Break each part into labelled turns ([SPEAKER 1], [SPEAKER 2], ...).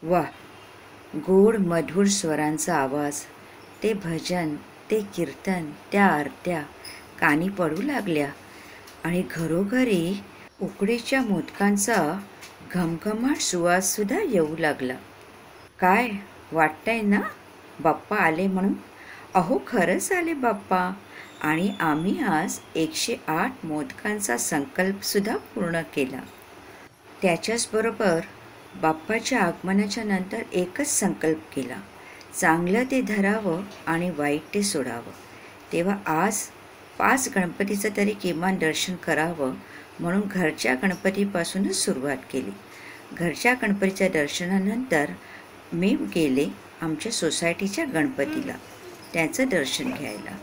[SPEAKER 1] वाह, गोड मधुर स्वरांचा आवाज, ते भजन, ते कीर्तन, त्या आरत्या कानी पडू लागल्या आणि घरोघरी उकडीच्या मोदकांचा घमघमाट सुवाससुद्धा येऊ लागला. काय वाटतंय ना बाप्पा आले म्हणून? अहो खरंच आले बाप्पा. आणि आम्ही आज 108 मोदकांचा संकल्पसुद्धा पूर्ण केला. त्याच्याचबरोबर बाप्पाच्या आगमनाच्या नंतर एकच संकल्प केला, चांगलं ते धरावं आणि वाईट ते सोडावं. तेव्हा आज 5 गणपतीचं तरी किमान दर्शन करावं म्हणून घरच्या गणपतीपासूनच सुरुवात केली. घरच्या गणपतीच्या दर्शनानंतर मी गेले आमच्या सोसायटीच्या गणपतीला त्याचं दर्शन घ्यायला.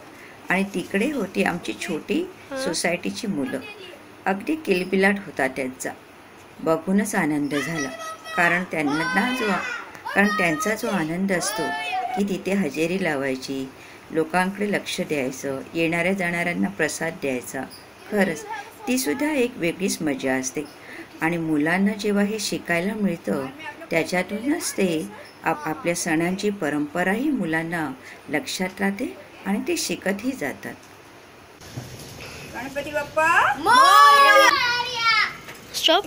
[SPEAKER 1] आणि तिकडे होती आमची छोटी सोसायटीची मुलं. अगदी किलबिलाट होता त्यांचा. बघूनच आनंद झाला. कारण त्यांचा जो आनंद असतो की तिथे हजेरी लावायची, लोकांकडे लक्ष द्यायचं, येणाऱ्या जाणाऱ्यांना प्रसाद द्यायचा, खरंच तीसुद्धा एक वेगळीच मजा असते. आणि मुलांना जेव्हा हे शिकायला मिळतं त्याच्यातूनच ते आपल्या सणांची परंपराही मुलांना लक्षात राहते आणि ते शिकतही जातात. Ganpati Bappa
[SPEAKER 2] stop.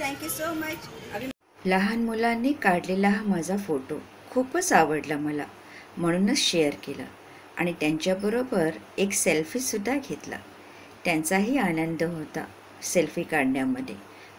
[SPEAKER 1] Thank you so much. लहान मुलांनी काढलेला हा माझा फोटो खूपच आवडला मला, म्हणूनच शेअर केला. आणि त्यांच्याबरोबर एक सेल्फीसुद्धा घेतला. त्यांचाही आनंद होता सेल्फी काढण्यामध्ये.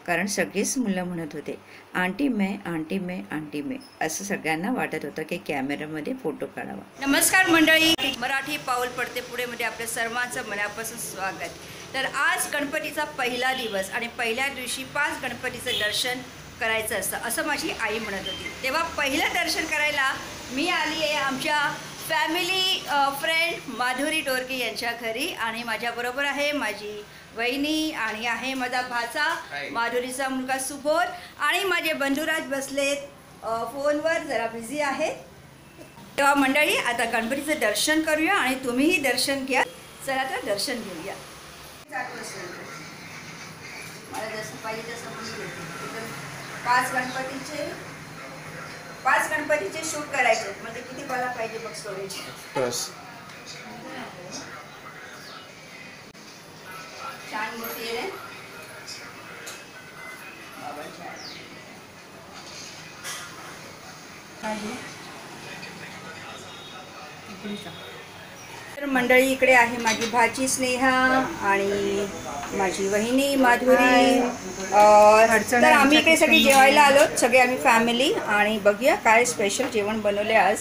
[SPEAKER 1] कारण सगळीच मुलं म्हणत होते आंटी मैं आंटी मैं आंटी मैं, असं सगळ्यांना वाटत होतं की कॅमेऱ्यामध्ये फोटो काढावा.
[SPEAKER 3] नमस्कार मंडळी, मराठी पाऊल पडते पुढे मध्ये आपल्या सर्वांचं मनापासून स्वागत. तर आज गणपतीचा पहिला दिवस आणि पहिल्या दिवशी 5 गणपतीचं दर्शन करायचं असतं असं माझी आई म्हणत होती. तेव्हा पहिलं दर्शन करायला मी आली आहे आमच्या फॅमिली फ्रेंड माधुरी डोरके यांच्या घरी. आणि माझ्याबरोबर आहे माझी वहिनी आणि आहे माझा भाचा माधुरीचा मुलगा सुबोध. आणि माझे बंधुराज बसलेत फोनवर, जरा बिझी आहेत. तेव्हा मंडळी आता गणपतीचं दर्शन करूया आणि तुम्हीही दर्शन घ्या. चला तर दर्शन घेऊया. मला जसं पाहिजे तसं म्हणून 5 गणपतीचे शूट करायचे म्हणजे किती मला पाहिजे बघ स्टोरेज. छान मूर्ती आहे. तर मंडळी इकडे आहे माझी भाची स्नेहा आणि माझी वहिनी माधुरी. तर आम्ही इकडे सगळे जेवायला आलो, सगळे आम्ही फॅमिली. आणि बघूया काय स्पेशल जेवण बनवले आज.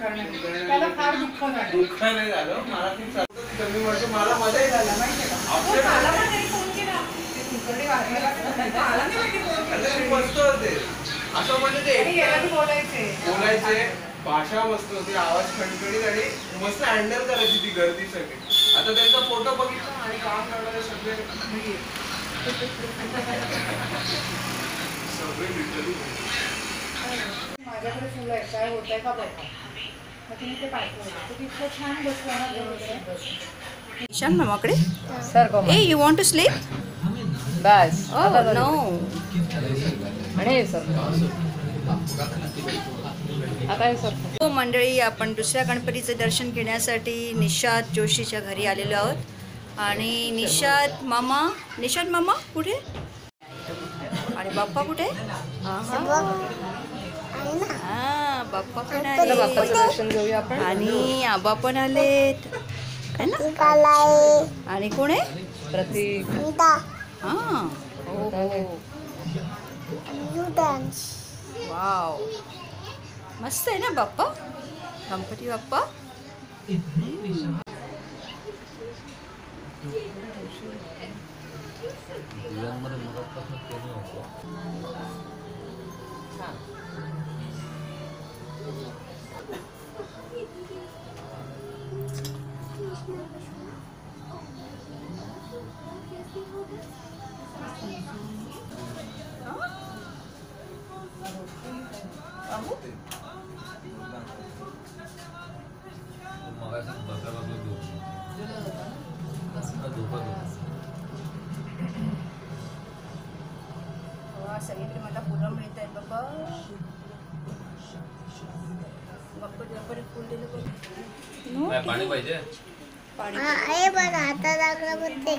[SPEAKER 2] त्याला फार दुःख झालं.
[SPEAKER 4] दुःख नाही झालं मला खूप कमी वाटतं मला मजा झाला माहिती मस्त होते असं म्हणजे ते बोलायचे भाषा मस्त होती आवाज खणखणीत आणि मस्त हँडल करायची ती गर्दी सगळी. आता त्यांचा फोटो बघितला आणि काम करणारे सगळे सगळे लिटरली
[SPEAKER 2] माझ्याकडे फुलं आहे काय होत आहे का बघा मग तुम्ही ते पाहिजे तू तिथलं छान बसला ना
[SPEAKER 3] ईशान मामाकडे
[SPEAKER 2] सर
[SPEAKER 3] ए यू वॉन्ट टू स्लीप
[SPEAKER 2] बस
[SPEAKER 3] नो
[SPEAKER 2] आणि सर आता हे सर
[SPEAKER 3] हो मंडळी, आपण दुसऱ्या गणपतीचं दर्शन घेण्यासाठी निषाद जोशीच्या घरी आलेलो आहोत. आणि निषाद मामा कुठे आणि बाप्पा कुठे? हां बाप्पा पण आले
[SPEAKER 2] दर्शन घेऊया आपण.
[SPEAKER 3] आणि आबा पण आलेत है ना. आणि कोण आहे?
[SPEAKER 2] प्रतीक.
[SPEAKER 3] हां हो वाव मस्त आहे ना बाप्पा, गणपती बाप्पा. सगळीकडे मला फुलं मिळत आहेत बाबा. बाप्पा फुल दिलं बघ.
[SPEAKER 4] पाणी पाहिजे
[SPEAKER 3] पाणी
[SPEAKER 5] आता लागलं बोलते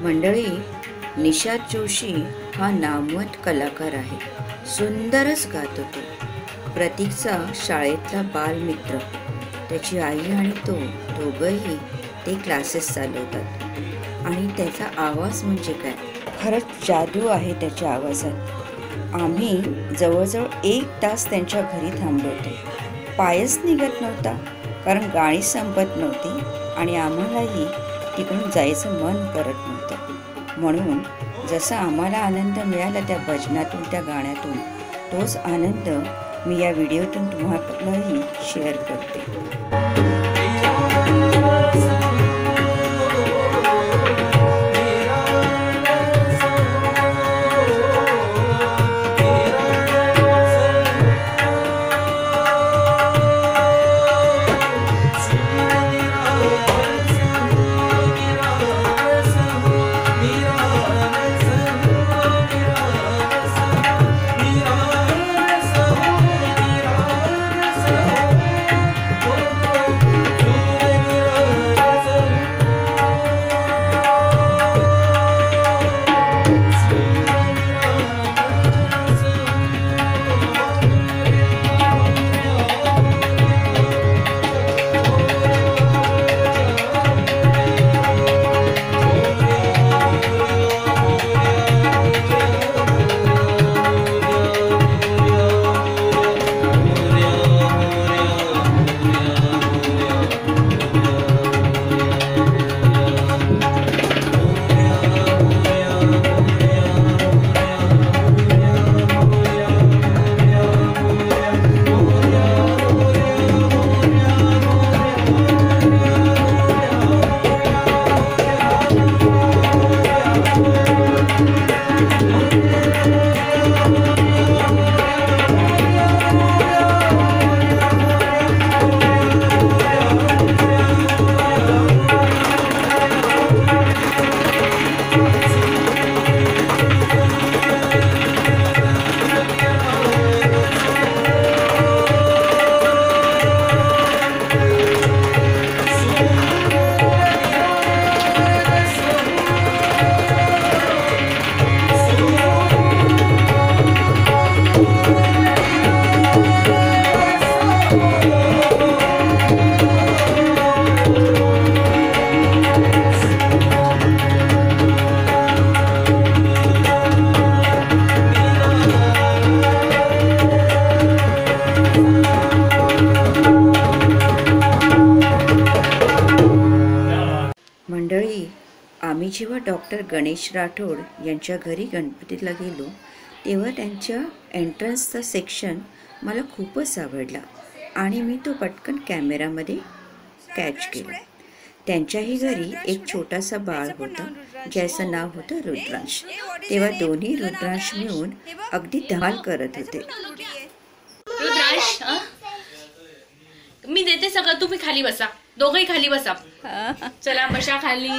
[SPEAKER 1] मंडळी, निषाद जोशी हा नामवंत कलाकार आहे. सुंदरच गात होतो. प्रतीकचा शाळेतला बालमित्र, त्याची आई आणि तो दोघंही ते क्लासेस चालवतात. आणि त्याचा आवाज म्हणजे काय, खरंच जादू आहे त्याच्या आवाजात. आम्ही जवळजवळ 1 तास त्यांच्या घरी थांबलो होतो. पायच निघत नव्हता, कारण गाणी संपत नव्हती आणि आम्हालाही तिकडून जायचं मन करत नव्हतं. म्हणून जसा आम्हाला आनंद मिळाला त्या भजनातून, त्या गाण्यातून, तोच आनंद मी या व्हिडिओतून तुम्हालाही शेअर करते. मंडळी, आम्ही जेव्हा डॉक्टर गणेश राठोड यांच्या घरी गणपतीला गेलो तेव्हा त्यांच्या एंट्रन्सचा सेक्शन मला खूपच आवडला आणि मी तो पटकन कॅमेरामध्ये कॅच केला. त्यांच्याही घरी एक छोटासा बाळ होतं ज्याचं नाव होतं रुद्रांश. तेव्हा दोन्ही रुद्रांश मिळून अगदी धमाल करत होते.
[SPEAKER 6] रुद्रांश मी देते सगळं, तुम्ही खाली बसा, दोघंही खाली बसा. चला बसा खाली.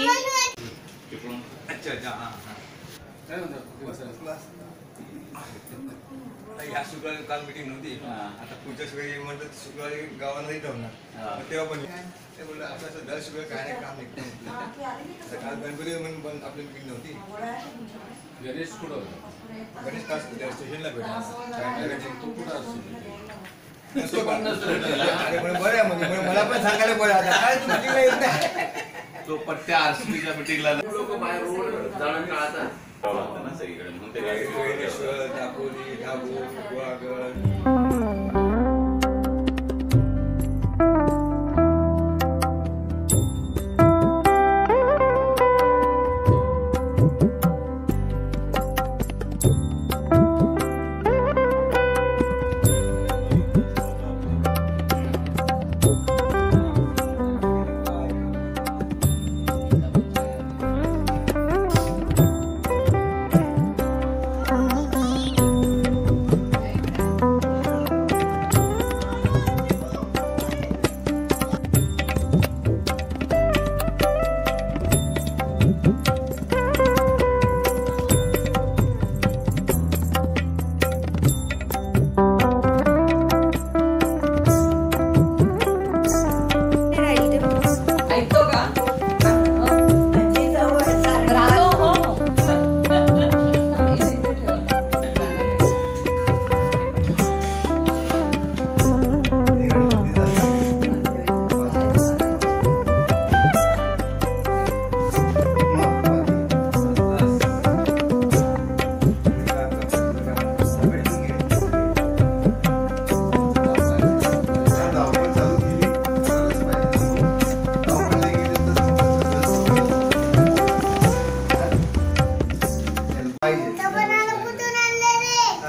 [SPEAKER 7] या शुक्रवारी काल मीटिंग नव्हती, आता पुढच्या शुक्रवारी म्हणलं शुक्रवारी गावालाही ठेवणार, तेव्हा पण ते बोललं आपलं दर शुक्रवारी काय नाही काम निघतं. काल गणपती म्हणून आपली मीटिंग नव्हती. गणेश कुठं होता? गणेश काल स्टेशनला भेटला. बरं आहे म्हणजे मला पण सांगायला बरं आता काय तू मीटिंगला येत नाही.
[SPEAKER 8] तो पट्ट्या आरसीबीच्या मीटिंगला लोक बाहेर रोड जाणून काढतात ना सगळीकडे म्हणून ते
[SPEAKER 7] वेणेश्वर, दापोली, ढाबू, गुहागर.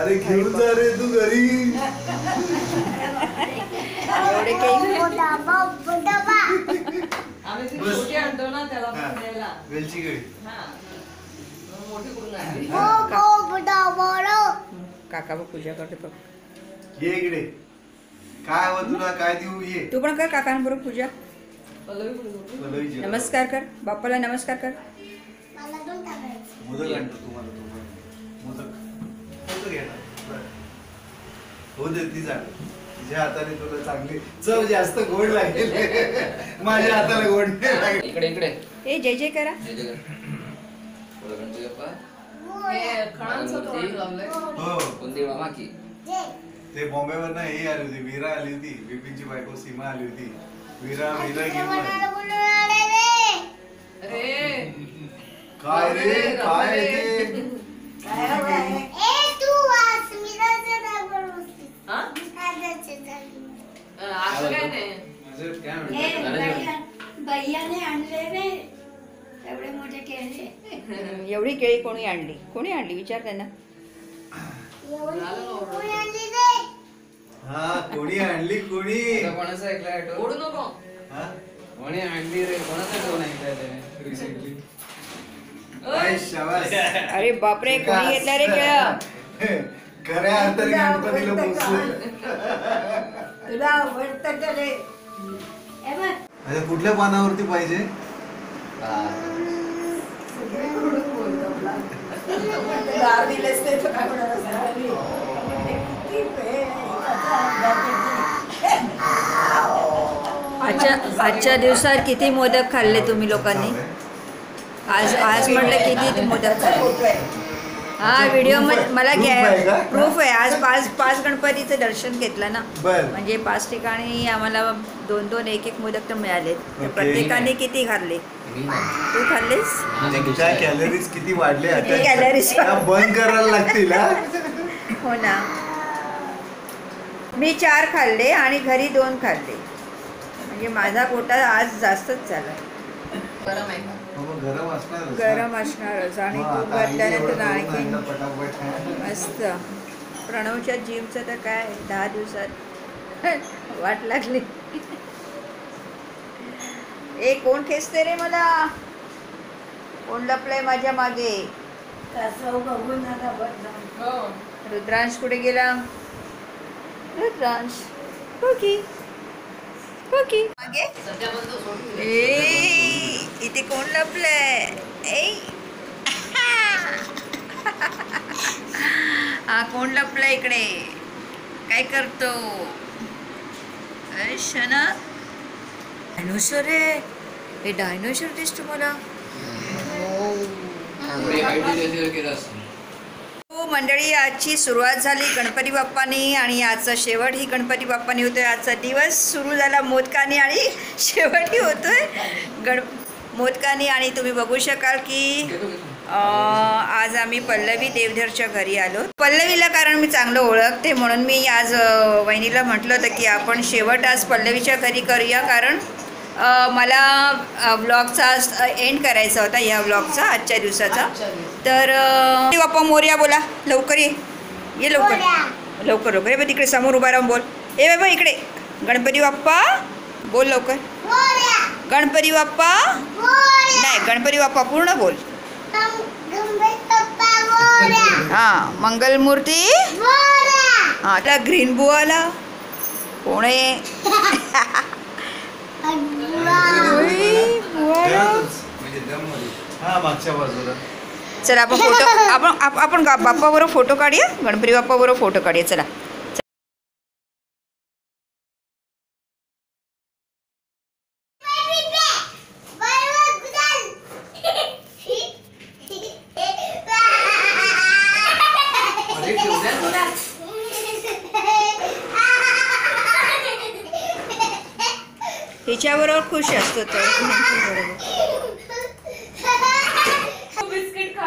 [SPEAKER 7] अरे घेऊन जा रे तू घरी. वेलची गडी
[SPEAKER 1] काका पूजा करते बघ.
[SPEAKER 7] ये इकडे. काय हवं तुला, काय देऊ? ये
[SPEAKER 1] तू पण कर काकांबरोबर पूजा.
[SPEAKER 7] पल्लवीची.
[SPEAKER 1] नमस्कार कर बाप्पाला, नमस्कार कर.
[SPEAKER 7] मोदक आणतो तुम्हाला. मोदक मोदक घेणार. हो दे ती झाड. तिच्या हाताने तुला चांगली चव जास्त गोड लागेल. माझ्या हाताला गोड नाही लागेल.
[SPEAKER 8] इकडे इकडे
[SPEAKER 1] ए जय जय करा.
[SPEAKER 7] हो
[SPEAKER 8] कुंदी मामा की
[SPEAKER 7] ते बॉम्बेवर ना हे आली होती, वीरा आली होती, बिपिनची बायको सीमा आली होती. वीरा घेऊन काय रे काय ते
[SPEAKER 3] भैयाने आणले रे एवढे मोठे केले.
[SPEAKER 1] एवढी केळी कोणी आणली? कोणी आणली विचार त्यांना.
[SPEAKER 7] हा कोणी आणली? कोणी
[SPEAKER 8] कोणाचा ऐकलाय
[SPEAKER 6] ओढू नको.
[SPEAKER 7] हा
[SPEAKER 8] कोणी आणली रे? कोणाचा टोन ऐकलाय रिसेंटली?
[SPEAKER 3] अरे बापरे, कोणी घेतला रे केळं?
[SPEAKER 7] खऱ्या अर्थाने गणपतीला पोचलं.
[SPEAKER 3] तुला आवडतं का रे?
[SPEAKER 7] अच्छा, कुठल्या पानावरती पाहिजे?
[SPEAKER 3] आजच्या दिवसात किती मोदक खाल्ले तुम्ही लोकांनी? आज म्हटलं किती मोदक खाल्ले. हा व्हिडिओ मला प्रूफ आहे. आज पाच गणपतीचं दर्शन घेतलं ना, म्हणजे 5 ठिकाणी आम्हाला 2-2 1-1 मोदक तर मिळाले. प्रत्येकाने किती खाल्ले? तू खाल्लेस?
[SPEAKER 7] तुमच्या कॅलरीज किती वाढले?
[SPEAKER 3] किती कॅलरीज
[SPEAKER 7] बंद करायला लागतील.
[SPEAKER 3] हो ना. मी 4 खाल्ले आणि घरी 2 खाल्ले, म्हणजे माझा कोटा आज जास्तच झाला. गरम असणारच. आणि तूप घातल्यानंतर आणखी मस्त. प्रणवच्या जिमचं तर काय 10 दिवसात वाट लागली. कोण खेचते रे मला? कोण लपलंय माझ्या मागे? रुद्रांश कुठे गेला? रुद्रांश ओके मागे. इथे कोण लपलंय? हा कोण लपलंय इकडे? काय करतो? शना डायनोसर आहे. हे डायनोसर दिसतो मला. हो मंडळी, आजची सुरुवात झाली गणपती बाप्पानी आणि आजचा शेवट ही गणपती बाप्पानी होतोय. आजचा दिवस सुरू झाला मोदकानी आणि शेवटही होतोय मोदकानी. आणि तुम्ही बघू शकाल की आज आम्ही पल्लवी देवधरच्या घरी आलो. पल्लवीला कारण मी चांगलं ओळखते म्हणून मी आज वहिनीला म्हटलं होतं की आपण शेवट आज पल्लवीच्या घरी करूया, कारण मला व्लॉगचा एंड करायचा होता, ह्या व्लॉगचा आजच्या दिवसाचा. तर बाप्पा मोरया बोला, लवकर ये लवकर लवकर. हे बघ तिकडे समोर उभा राहून बोल. बाबा इकडे गणपती बाप्पा बोल लवकर. गणपती बाप्पा नाही, गणपती बाप्पा पूर्ण बोल. हा मंगलमूर्ती. हा त्या ग्रीन बुवाला कोण आहे?
[SPEAKER 7] मागच्या बाजूला.
[SPEAKER 3] चला आपण फोटो आपण बाप्पाबरोबर फोटो काढूया. गणपती बाप्पाबरोबर फोटो काढूया. चला. हिच्याबरोबर खुश असतो तो.
[SPEAKER 6] बिस्किट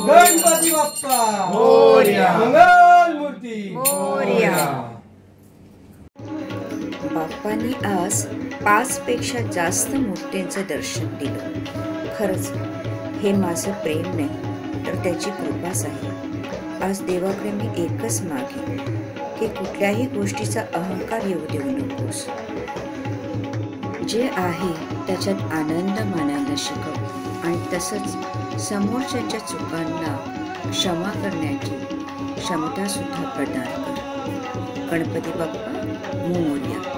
[SPEAKER 4] गणपती बाप्पा मोरया. मंगल मूर्ती
[SPEAKER 3] मोरया.
[SPEAKER 1] बाप्पांनी आज 5 पेक्षा जास्त मूर्तींचं दर्शन दिलं. खरंच हे माझं प्रेम नाही तर त्याची कृपाच आहे. आज देवाकडे मी एकच मागेन की कुठल्याही गोष्टीचा अहंकार येऊ देऊ नकोस. जे आहे त्याच्यात आनंद मानायला शिकव आणि तसंच समोरच्या चुकांना क्षमा करण्याची क्षमता सुद्धा प्रदान कर. गणपती बाप्पा मोरया.